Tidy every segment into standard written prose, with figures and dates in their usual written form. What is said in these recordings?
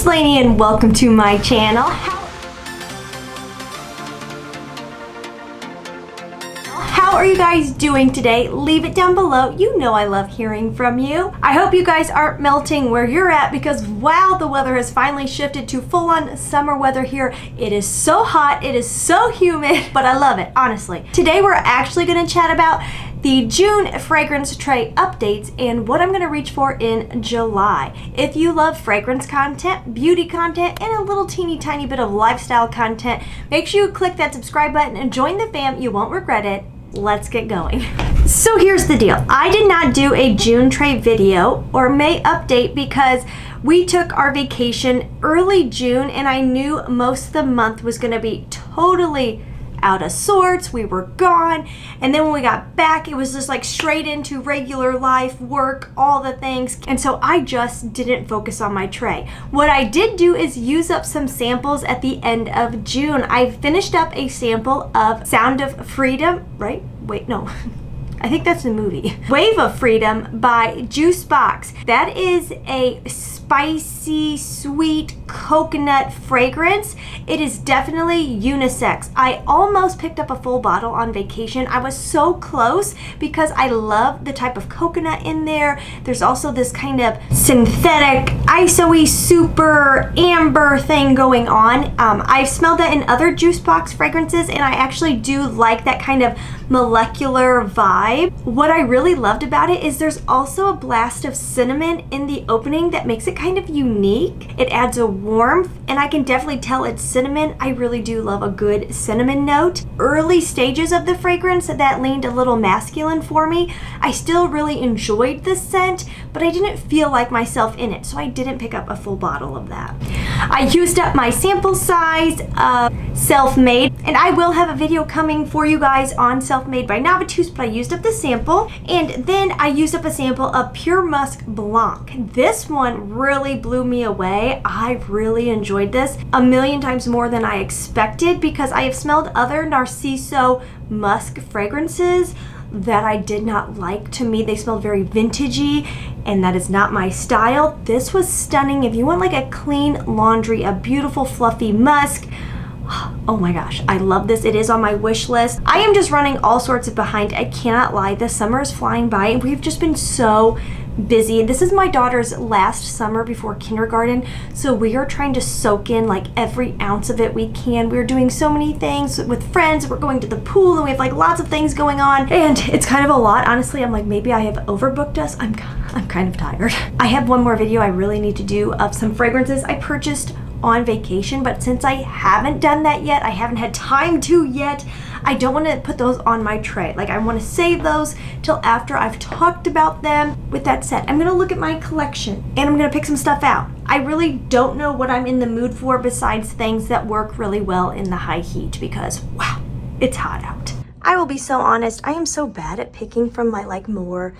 it's Laynie and welcome to my channel. How are you guys doing today? Leave it down below. You know I love hearing from you. I hope you guys aren't melting where you're at because wow, the weather has finally shifted to full-on summer weather here. It is so hot, it is so humid, but I love it, honestly. Today we're actually gonna chat about the June fragrance tray updates and what I'm gonna reach for in July. If you love fragrance content, beauty content, and a little teeny tiny bit of lifestyle content, make sure you click that subscribe button and join the fam. You won't regret it. Let's get going. So here's the deal. I did not do a June tray video or May update because we took our vacation early June and I knew most of the month was gonna be totally out of sorts. We were gone, and then when we got back it was just like straight into regular life, work, all the things, and so I just didn't focus on my tray. What I did do is use up some samples at the end of June. I finished up a sample of Sound of Freedom, right? Wait, no. I think that's the movie. Wave of Freedom by JusBox. That is a spicy, sweet coconut fragrance. It is definitely unisex. I almost picked up a full bottle on vacation. I was so close because I love the type of coconut in there. There's also this kind of synthetic, iso-y, super amber thing going on. I've smelled that in other JusBox fragrances and I actually do like that kind of molecular vibe. What I really loved about it is there's also a blast of cinnamon in the opening that makes it kind of unique. It adds a warmth and I can definitely tell it's cinnamon. I really do love a good cinnamon note. Early stages of the fragrance that leaned a little masculine for me. I still really enjoyed the scent, but I didn't feel like myself in it, so I didn't pick up a full bottle of that. I used up my sample size of Self-Made, and I will have a video coming for you guys on Self-Made by Navitus, but I used up the sample, and then I used up a sample of Pure Musc Blanc. This one really blew me away. I really enjoyed this a million times more than I expected because I have smelled other Narciso musk fragrances that I did not like. To me, they smelled very vintagey, and that is not my style. This was stunning. If you want like a clean laundry, a beautiful fluffy musk, oh my gosh, I love this. It is on my wish list. I am just running all sorts of behind. I cannot lie. The summer is flying by and we've just been so busy. This is my daughter's last summer before kindergarten, so we are trying to soak in like every ounce of it we can. We're doing so many things with friends. We're going to the pool and we have like lots of things going on and it's kind of a lot. Honestly, I'm like, maybe I have overbooked us. I'm kind of tired. I have one more video I really need to do of some fragrances I purchased on vacation, but since I haven't done that yet, I haven't had time to yet, I don't want to put those on my tray. Like, I want to save those till after I've talked about them. With that said, I'm gonna look at my collection and I'm gonna pick some stuff out. I really don't know what I'm in the mood for besides things that work really well in the high heat because wow, it's hot out. I will be so honest, I am so bad at picking from my like more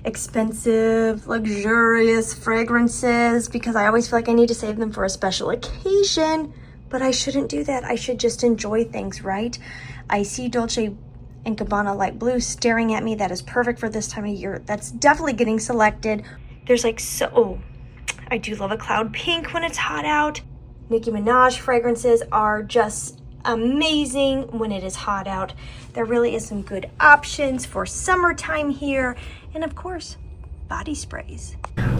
expensive, luxurious fragrances because I always feel like I need to save them for a special occasion, but I shouldn't do that. I should just enjoy things, right? I see Dolce and Gabbana light blue staring at me. That is perfect for this time of year. That's definitely getting selected. There's like I do love a cloud pink when it's hot out. Nicki Minaj fragrances are just amazing when it is hot out. There really is some good options for summertime here. And of course, body sprays.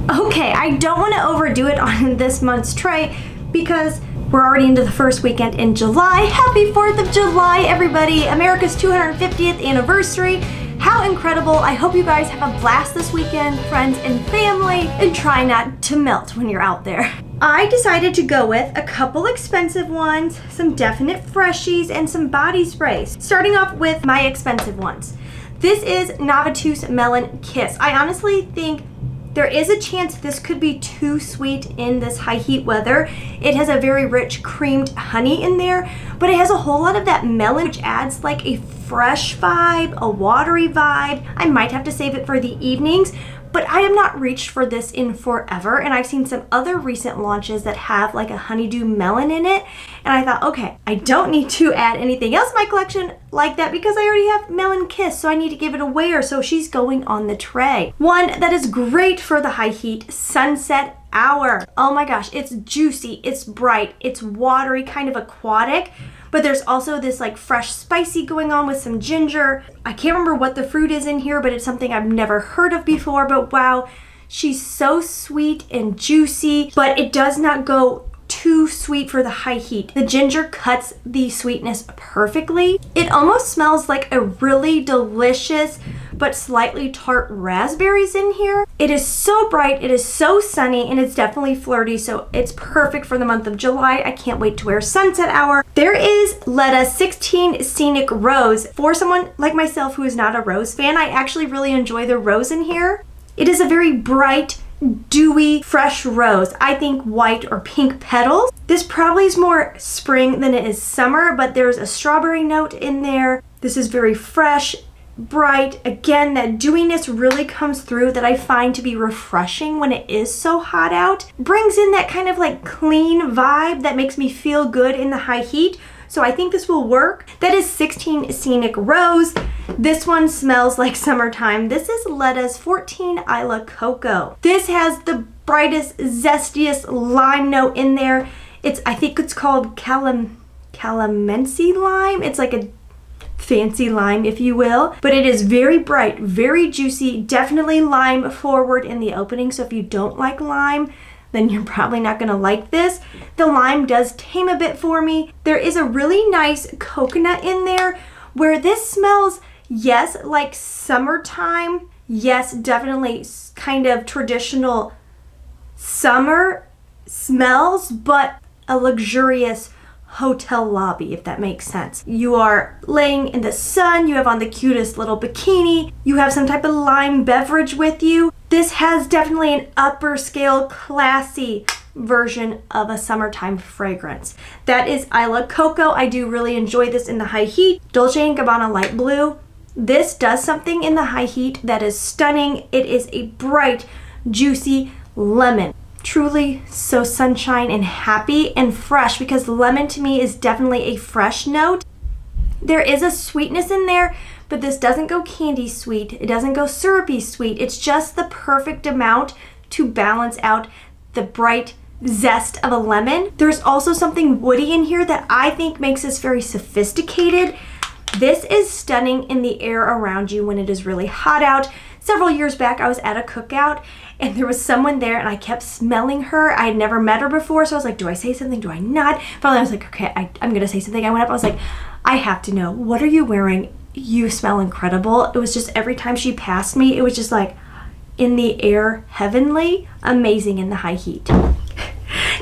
Okay, I don't want to overdo it on this month's tray because we're already into the first weekend in July. Happy 4th of July, everybody. America's 250th anniversary. How incredible. I hope you guys have a blast this weekend, friends and family, and try not to melt when you're out there. I decided to go with a couple expensive ones, some definite freshies, and some body sprays. Starting off with my expensive ones. This is Navitus Melon Kiss. I honestly think there is a chance this could be too sweet in this high heat weather. It has a very rich creamed honey in there, but it has a whole lot of that melon, which adds like a fresh vibe, a watery vibe. I might have to save it for the evenings, but I have not reached for this in forever, and I've seen some other recent launches that have like a honeydew melon in it, and I thought, okay, I don't need to add anything else to my collection like that because I already have Melon Kiss, so I need to give it a wear, so she's going on the tray. One that is great for the high heat, Sunset hour. Oh my gosh, it's juicy, it's bright, it's watery, kind of aquatic, but there's also this like fresh spicy going on with some ginger. I can't remember what the fruit is in here, but it's something I've never heard of before, but wow, she's so sweet and juicy, but it does not go too sweet for the high heat. The ginger cuts the sweetness perfectly. It almost smells like a really delicious but slightly tart raspberries in here. It is so bright, it is so sunny, and it's definitely flirty, so it's perfect for the month of July. I can't wait to wear sunset hour. There is Ledda 16 Scenic Rose. For someone like myself who is not a rose fan, I actually really enjoy the rose in here. It is a very bright, dewy, fresh rose. I think white or pink petals. This probably is more spring than it is summer, but there's a strawberry note in there. This is very fresh, bright. Again, that dewiness really comes through that I find to be refreshing when it is so hot out. Brings in that kind of like clean vibe that makes me feel good in the high heat. So I think this will work. That is 16 Scenic Rose. This one smells like summertime. This is Ledda's 14 Isla Coco. This has the brightest, zestiest lime note in there. I think it's called calamansi lime. It's like a fancy lime, if you will. But it is very bright, very juicy, definitely lime forward in the opening. So if you don't like lime, then you're probably not gonna like this. The lime does tame a bit for me. There is a really nice coconut in there where this smells, yes, like summertime. Yes, definitely kind of traditional summer smells, but a luxurious hotel lobby, if that makes sense. You are laying in the sun, you have on the cutest little bikini, you have some type of lime beverage with you. This has definitely an upper scale, classy version of a summertime fragrance. That is Isla Coco. I do really enjoy this in the high heat. Dolce & Gabbana Light Blue. This does something in the high heat that is stunning. It is a bright, juicy lemon. Truly so sunshine and happy and fresh, because lemon to me is definitely a fresh note. There is a sweetness in there, but this doesn't go candy sweet. It doesn't go syrupy sweet. It's just the perfect amount to balance out the bright zest of a lemon. There's also something woody in here that I think makes this very sophisticated. This is stunning in the air around you when it is really hot out. Several years back, I was at a cookout and there was someone there and I kept smelling her. I had never met her before, so I was like, do I say something? Do I not? Finally, I was like, okay, I'm gonna say something. I went up, I was like, I have to know, what are you wearing? You smell incredible. It was just every time she passed me, it was just like in the air, heavenly, amazing in the high heat.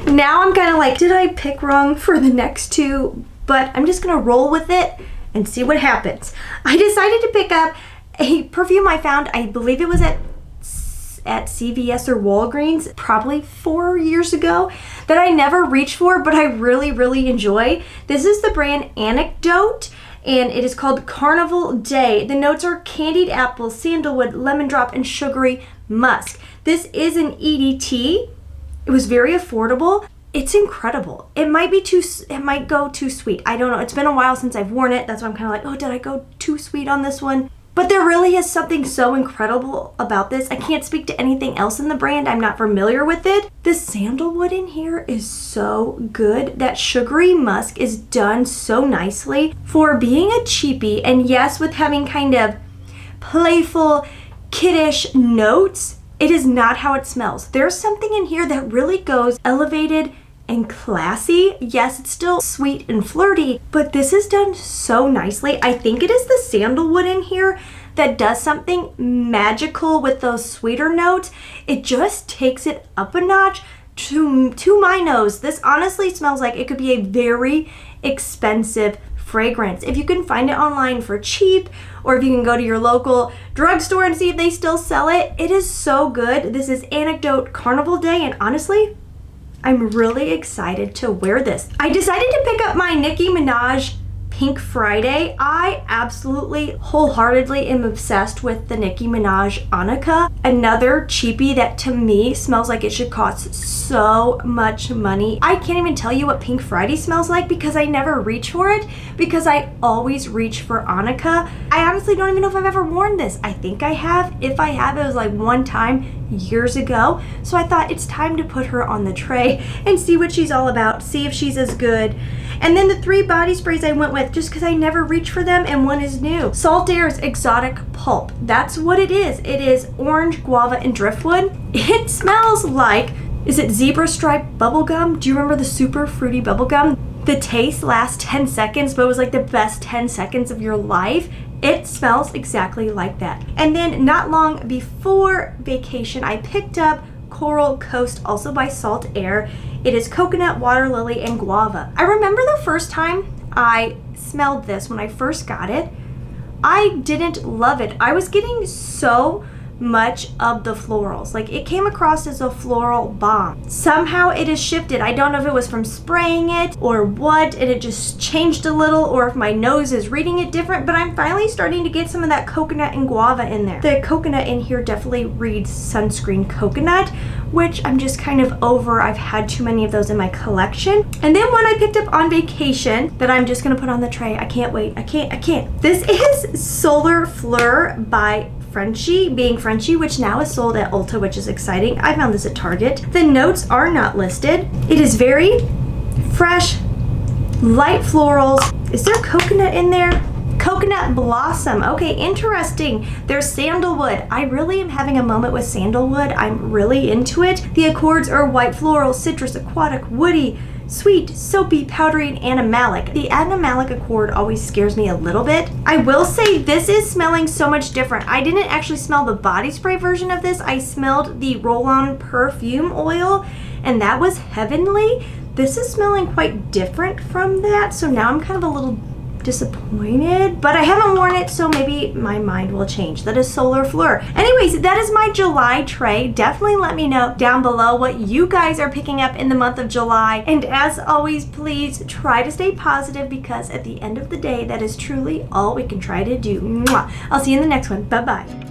Now I'm kind of like, did I pick wrong for the next two? But I'm just gonna roll with it and see what happens. I decided to pick up a perfume I found, I believe it was at CVS or Walgreens, probably 4 years ago, that I never reached for, but I really, really enjoy. This is the brand Anecdote, and it is called Carnival Day. The notes are candied apple, sandalwood, lemon drop, and sugary musk. This is an EDT. It was very affordable. It's incredible. It might go too sweet. I don't know. It's been a while since I've worn it. That's why I'm kind of like, oh, did I go too sweet on this one? But there really is something so incredible about this. I can't speak to anything else in the brand. I'm not familiar with it. The sandalwood in here is so good. That sugary musk is done so nicely for being a cheapie. And yes, with having kind of playful, kiddish notes, it is not how it smells. There's something in here that really goes elevated and classy. Yes, it's still sweet and flirty, but this is done so nicely. I think it is the sandalwood in here that does something magical with those sweeter notes. It just takes it up a notch to my nose. This honestly smells like it could be a very expensive fragrance. If you can find it online for cheap, or if you can go to your local drugstore and see if they still sell it, it is so good. This is Anecdote Carnival Day, and honestly, I'm really excited to wear this. I decided to pick up my Nicki Minaj Pink Friday. I absolutely wholeheartedly am obsessed with the Nicki Minaj Annika. Another cheapie that to me smells like it should cost so much money. I can't even tell you what Pink Friday smells like because I never reach for it, because I always reach for Annika. I honestly don't even know if I've ever worn this. I think I have. If I have, it was like one time years ago. So I thought it's time to put her on the tray and see what she's all about, see if she's as good. And then the 3 body sprays I went with just because I never reach for them, and one is new. Saltair's Exotic Pulp. That's what it is. It is orange, guava, and driftwood. It smells like, is it zebra stripe bubblegum? Do you remember the super fruity bubblegum? The taste lasts 10 seconds, but it was like the best 10 seconds of your life. It smells exactly like that. And then not long before vacation, I picked up Coral Coast, also by Saltair. It is coconut, water lily, and guava. I remember the first time I smelled this when I first got it, I didn't love it. I was getting so much of the florals. Like, it came across as a floral bomb. Somehow it has shifted. I don't know if it was from spraying it or what, and it just changed a little, or if my nose is reading it different, but I'm finally starting to get some of that coconut and guava in there. The coconut in here definitely reads sunscreen coconut, which I'm just kind of over. I've had too many of those in my collection. And then one I picked up on vacation that I'm just gonna put on the tray. I can't wait. I can't. This is Solar Fleur by Frensche, being Frensche, which now is sold at Ulta, which is exciting. I found this at Target. The notes are not listed. It is very fresh, light florals. Is there coconut in there? Coconut blossom. Okay, interesting. There's sandalwood. I really am having a moment with sandalwood. I'm really into it. The accords are white floral, citrus, aquatic, woody, sweet, soapy, powdery, and animalic. The animalic accord always scares me a little bit. I will say this is smelling so much different. I didn't actually smell the body spray version of this. I smelled the roll-on perfume oil, and that was heavenly. This is smelling quite different from that, so now I'm kind of a little disappointed, but I haven't worn it, so maybe my mind will change. That is Solar Fleur. Anyways, that is my July tray. Definitely let me know down below what you guys are picking up in the month of July. And as always, please try to stay positive, because at the end of the day, that is truly all we can try to do. Mwah. I'll see you in the next one. Bye-bye.